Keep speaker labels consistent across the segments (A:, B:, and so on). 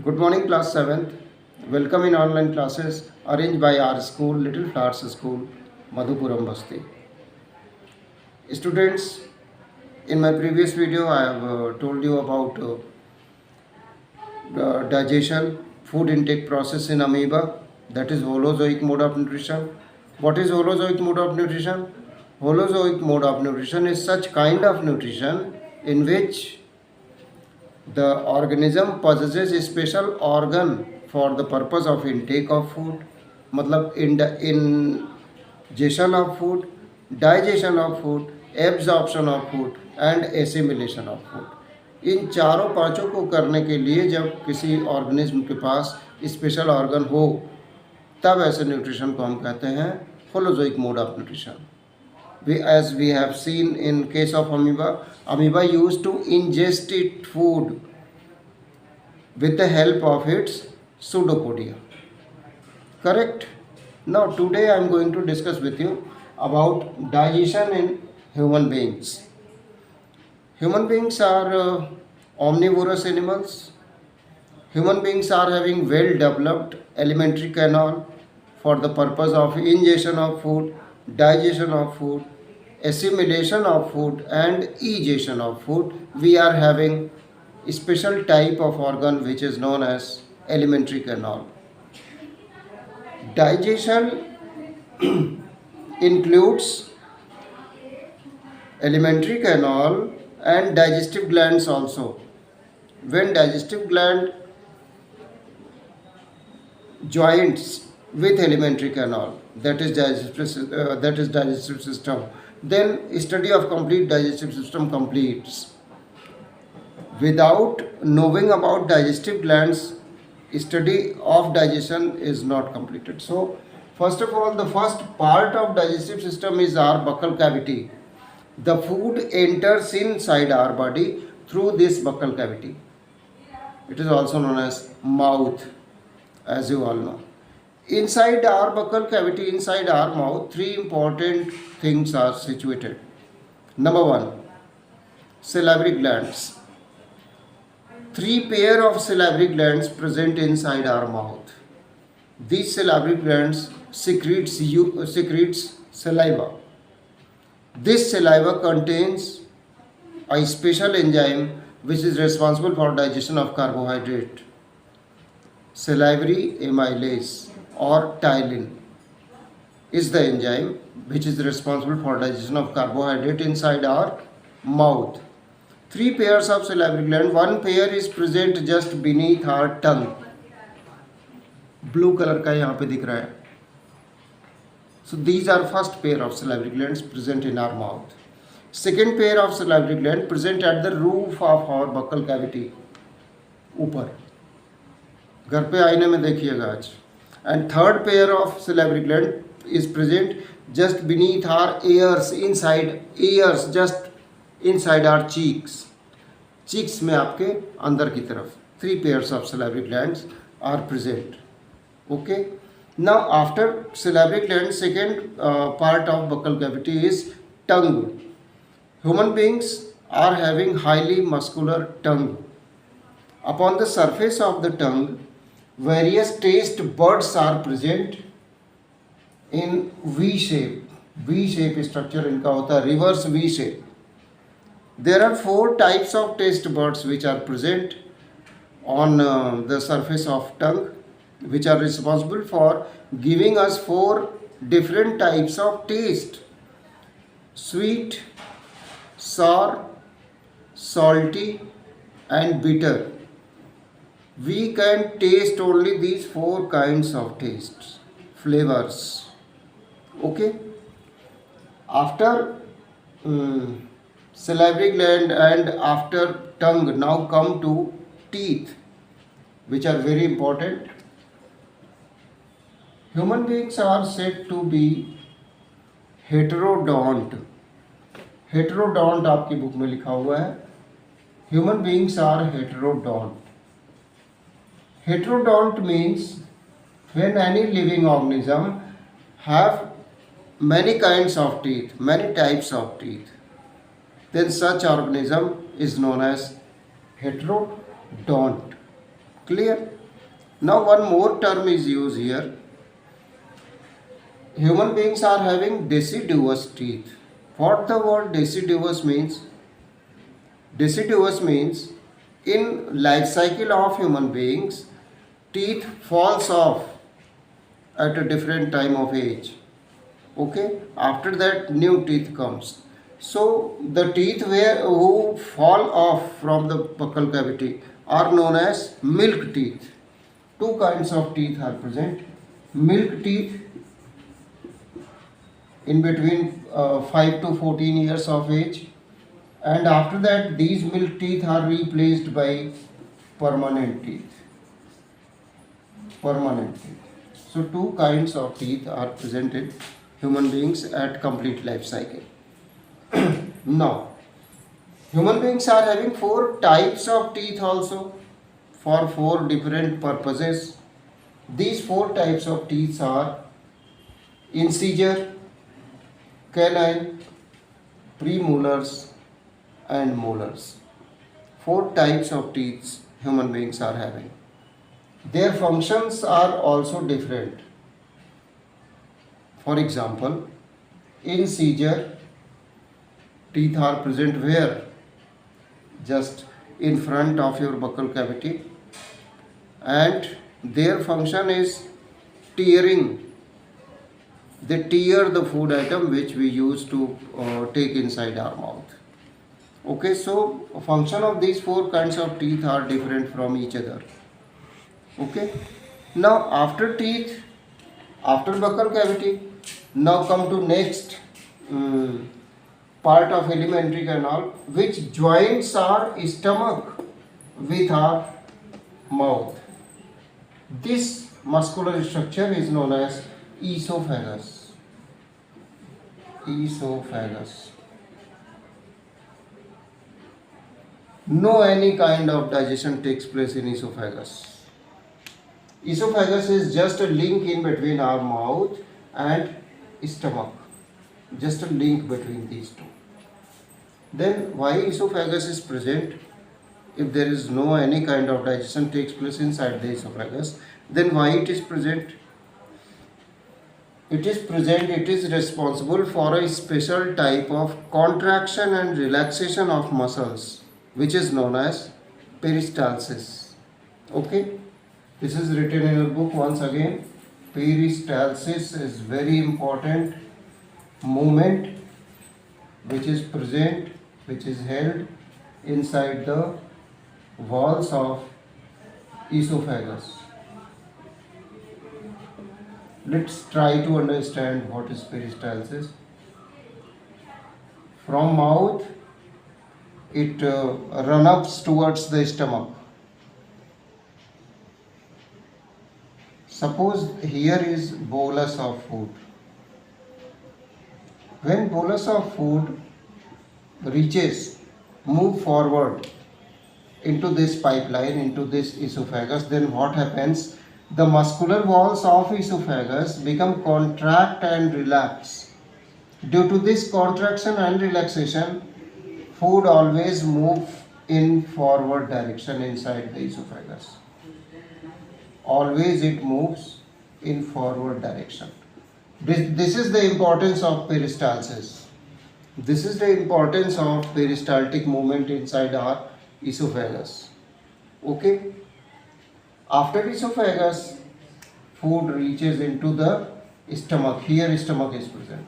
A: Good morning, class 7th. Welcome in online classes arranged by our school, Little Flowers School, Madhupuram Basti. Students, in my previous video, I have told you about digestion, food intake process in amoeba, that is holozoic mode of nutrition. What is holozoic mode of nutrition? Holozoic mode of nutrition is such kind of nutrition in which the organism possesses a special organ for the purpose of intake of food, मतलब ingestion of food, digestion of food, absorption of food and assimilation of food. इन चारों पांचों को करने के लिए जब किसी organism के पास स्पेशल ऑर्गन हो तब ऐसे न्यूट्रिशन को हम कहते हैं holozoic mode of nutrition. As we have seen in case of amoeba used to ingest its food with the help of its pseudopodia. Correct? Now today I am going to discuss with you about digestion in human beings. Human beings are omnivorous animals. Human beings are having well developed alimentary canal for the purpose of ingestion of food, digestion of food, assimilation of food and egestion of food. We are having a special type of organ which is known as alimentary canal. Digestion includes alimentary canal and digestive glands also. When digestive gland joins with alimentary canal, that is digestive system, then study of complete digestive system completes. Without knowing about digestive glands, study of digestion is not completed. So first of all, the first part of digestive system is our buccal cavity. The food enters inside our body through this buccal cavity. It is also known as mouth, as you all know. Inside our buccal cavity, inside our mouth, three important things are situated. Number one, salivary glands. Three pair of salivary glands present inside our mouth. These salivary glands secretes saliva. This saliva contains a special enzyme which is responsible for digestion of carbohydrate. Salivary amylase or ptyalin is the enzyme which is responsible for digestion of carbohydrate inside our mouth. Three pairs of salivary gland. One pair is present just beneath our tongue. Blue color का यहाँ पे दिख रहा है. So these are first pair of salivary glands present in our mouth. Second pair of salivary gland present at the roof of our buccal cavity. ऊपर. घर पे आईने में देखिएगा आज. And third pair of salivary gland is present just beneath our ears, just inside our cheeks. Cheeks में आपके अंदर की तरफ. Three pairs of salivary glands are present. Okay. Now after salivary gland, second part of buccal cavity is tongue. Human beings are having highly muscular tongue. Upon the surface of the tongue, various taste buds are present in V shape. V shape structure इनका होता है, reverse V shape. There are four types of taste buds which are present on the surface of tongue, which are responsible for giving us four different types of taste: sweet, sour, salty and bitter. We can taste only these four kinds of tastes, flavors. Okay. After salivary gland and after tongue, now come to teeth, which are very important. Human beings are said to be heterodont. Heterodont आपकी book में लिखा हुआ है. Human beings are heterodont. Heterodont means when any living organism have many kinds of teeth, many types of teeth, then such organism is known as heterodont. Clear? Now one more term is used here. Human beings are having deciduous teeth. What the word deciduous means? Deciduous means in life cycle of human beings, teeth falls off at a different time of age. Okay, after that new teeth comes. So the teeth who fall off from the buccal cavity are known as milk teeth. Two kinds of teeth are present. Milk teeth in between 5 to 14 years of age, and after that these milk teeth are replaced by permanent teeth. So two kinds of teeth are present in human beings at complete life cycle. Now human beings are having four types of teeth also for four different purposes. These four types of teeth are incisor, canine, premolars and molars. Four types of teeth human beings are having. Their functions are also different. For example, incisor teeth are present where? Just in front of your buccal cavity, and their function is tearing. They tear the food item which we use to take inside our mouth. Okay, so function of these four kinds of teeth are different from each other. Okay, now after teeth, after buccal cavity, now come to next part of alimentary canal, which joins our stomach with our mouth. This muscular structure is known as esophagus. Esophagus. No any kind of digestion takes place in esophagus. Esophagus is just a link in between our mouth and stomach. Just a link between these two. Then why esophagus is present? If there is no any kind of digestion takes place inside the esophagus, then why it is present? It is responsible for a special type of contraction and relaxation of muscles, which is known as peristalsis. Okay, this is written in your book once again. Peristalsis is very important movement which is present, which is held inside the walls of esophagus. Let's try to understand what is peristalsis. From mouth, it runs up towards the stomach. Suppose here is bolus of food. When bolus of food move forward into this pipeline, into this esophagus, then what happens? The muscular walls of esophagus become contract and relax. Due to this contraction and relaxation, food always move in forward direction inside the esophagus. Always it moves in forward direction. This is the importance of peristalsis. This is the importance of peristaltic movement inside our esophagus. Okay. After esophagus, food reaches into the stomach. Here stomach is present.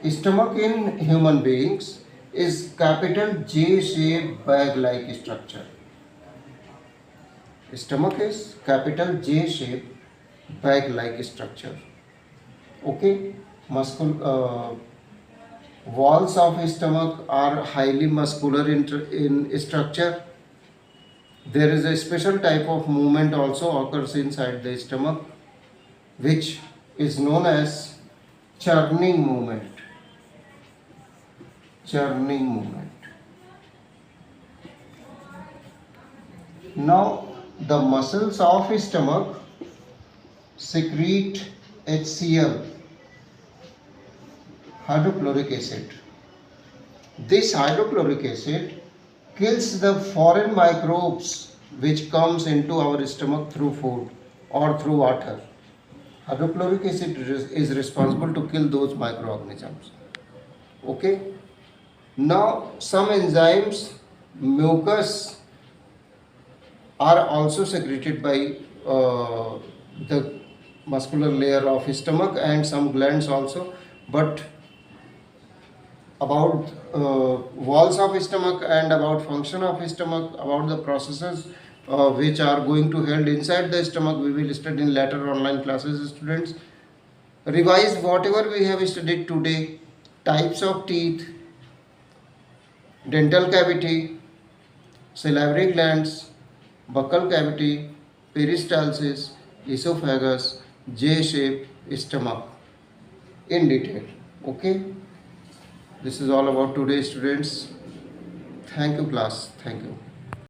A: Stomach in human beings is capital J-shaped bag-like structure. Stomach is capital J-shaped bag-like structure. Okay, walls of stomach are highly muscular in structure. There is a special type of movement also occurs inside the stomach, which is known as churning movement. Churning movement. Now, the muscles of stomach secrete HCl, hydrochloric acid. This hydrochloric acid kills the foreign microbes which comes into our stomach through food or through water. Hydrochloric acid is responsible to kill those microorganisms. Okay. Now some enzymes, mucus, are also secreted by the muscular layer of stomach and some glands also, but about walls of stomach and about function of stomach, about the processes which are going to held inside the stomach, we will study in later online classes. Students, revise whatever we have studied today: types of teeth, dental cavity, salivary glands, buccal cavity, peristalsis, esophagus, J-shape stomach in detail. Okay, this is all about today, students. Thank you, class. Thank you.